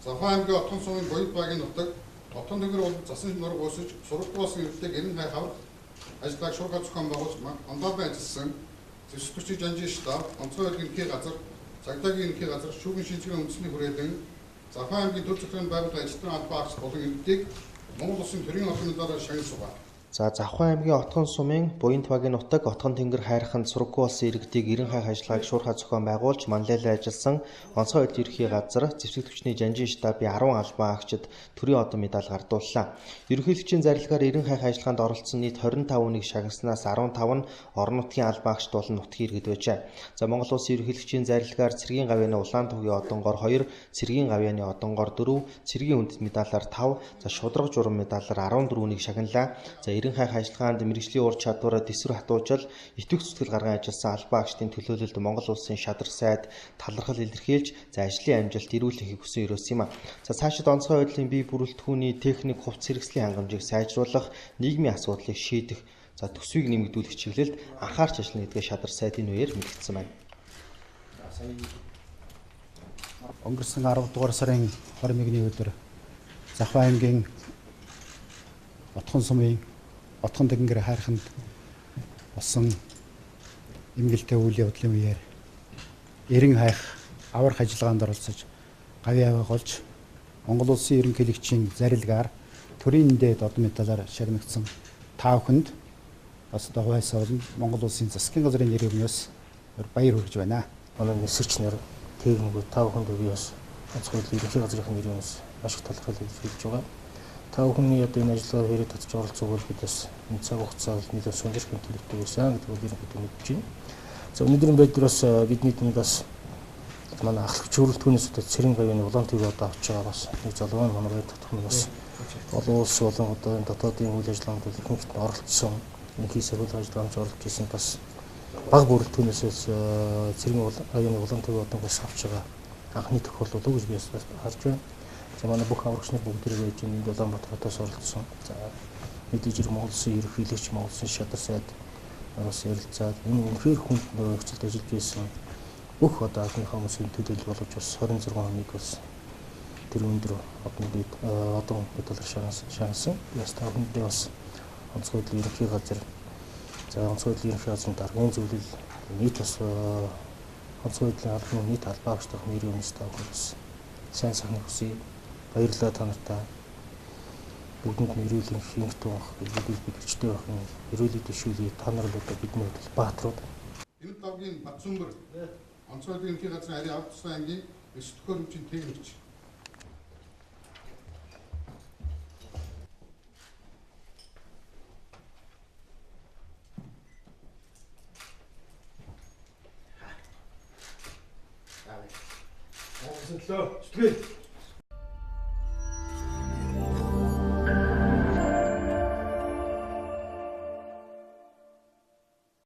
Завхан аймгийн Отхон сумын Боёд багийн нутаг Отхон тэнгэр бол засан нураг уусаж сургалтын иргэдэг 90 хавар ажлыг шуурхай зохион байгуулж андаалдан ажилласан зэвсэгчийн жанжин штаб, онцгой ерөнхий газар, цагдаагийн ерөнхий газар, шүүгэн шинжилгээ үндэсний хүрээлэн Завхан аймгийн төр захиргааны байгууллагын ажилтны албаагч болон иргэдийг Монгол Улсын төрийн ордны медалаар шагнасугаа. За Завхан аймгийн Отхон сумын Буянт багийн нутаг Отхон тэнгэр хайрханд сургаггүй болсон иргэдийг 90 хайх ажиллагааг шуурхай зохион байгуулж манлайлан ажилласан онцгой эдийн ерхий газар зэвсэг түвшний жанжин штабын 10 албан агчид төрийн одон медаль гардууллаа. Ерөнхийлөгчийн зарилгаар 90 хайх ажиллагаанд оролцсон нийт 25 хүнийг шагнаснаас 15 нь орон нутгийн албан агчид болон нутгийн иргэд байжээ. За Монгол Улсын ерөнхийлөгчийн зарилгаар цэргийн гавьяаны Улаантүгийн одонгоор 2, цэргийн гавьяаны одонгоор 4, цэргийн хүндэт медалаар 5, за шударга журам медалаар 14 хүнийг шагналаа. За 90 хайх ажиллагаанд мэргэжлийн ур чадвараа дэсвэр хатуужил итвэх зүтгэл гарган ажилласан албан агчдын төлөөлөлд Монгол Улсын шадар сайд талархал илэрхийлж за ажлын амжилт эрүүлэхийг хүсэн өрөөс юм а. За цаашид онцгой байдлын бие бүрэлдэхүүний техник хувцс хэрэгслийн хангамжийг сайжруулах, нийгмийн асуудлыг шийдэх, за төсвийг нэмэгдүүлэх чиглэлд анхаарч ажиллана гэдгээ шадар сайд энэ үеэр мэдгдсэн байна. Өнгөрсөн 10 дугаар сарын 21-ний өдөр Завхан аймгийн Отхон сумын Отхон тэнгэр хайрханд болсон эмгэлтэй үйл явдлын үеэр 90 хайх аврах ажиллагаанд оролцож гавьяа байгуулж Монгол Улсын ерөнхийлөгчийн зарилгаар төрийн дээд одон медалаар шагнагдсан 5 хүнд бас дагвайсаа болон Монгол Улсын засгийн газрын нэр өмнөөс баяр хүргэж байна. Манай нисгч нар техникүүд 5 хүнд би бас онцгой ерөнхий газрын нэрээс маш их талархал илэрхийлж байгаа. 5 хүний одоо энэ ажиллагаар хэрэг татж оролцоогоор бид бас энэ цаг хугацаанд нэлээд сунжирх хэмтэлтэй байсан гэдэг нь ерөнхийдөө мэдж байна. За өнөөдрийн байдлаар бас бидний тэнд бас манай ахлагч хөрөлтгөөс одоо цэрэн гавьяаны Улаантүгийг одоо авч байгаа бас нэг залуу манай баяр татах нь бас олон улс болон одоо энэ дотоодын үйл ажиллагаанд ихэнх нь оролцсон ерөнхий сахиулах ажиллагаанд оролцож исэн бас бага бүрэлдэхүүнээс цэрэн гавьяаны Улаантүгийг одоо бас авч байгаа анхны тохиолдол уу гэж би харж байна. За манай бүх аврагч нар бүгд байж энэ Улаанбаатар хотоос оролцсон. За мэдээж Монгол Улсын ерөнхийлөгч Монгол Улсын шадар сайд бас ярилцаад энэ үнэхээр хүнд нөхцөлд ажиллаж байсан бүх одоо анхны хүмүүсийн төлөөлөл болгож бас 26 хүнийг бас тэр өндөр одон медалаар шагнасан. Яс та хүндээ бас онцгой ерөнхий газар за онцгой ерөнхий газрын даргын зөвлөл нийт бас онцгой албаны нийт албан агчдын нэрийн өмнөс та хүмүүс сайн сайхан хүсье. Баярлалаа та нартай. Бүгдэнд нь эрүүл хэмжтэй байх, бид гэрчтэй байх нь эрүүл дэвшүүлээ та нар л одоо бидний хувьд бааtruуд. Энэ тавгийн Батсүмбэр онцгой ерөнхий газрын ари авт тусгай ангийн эс төхөөрөмжийн техникч. Сэтгэл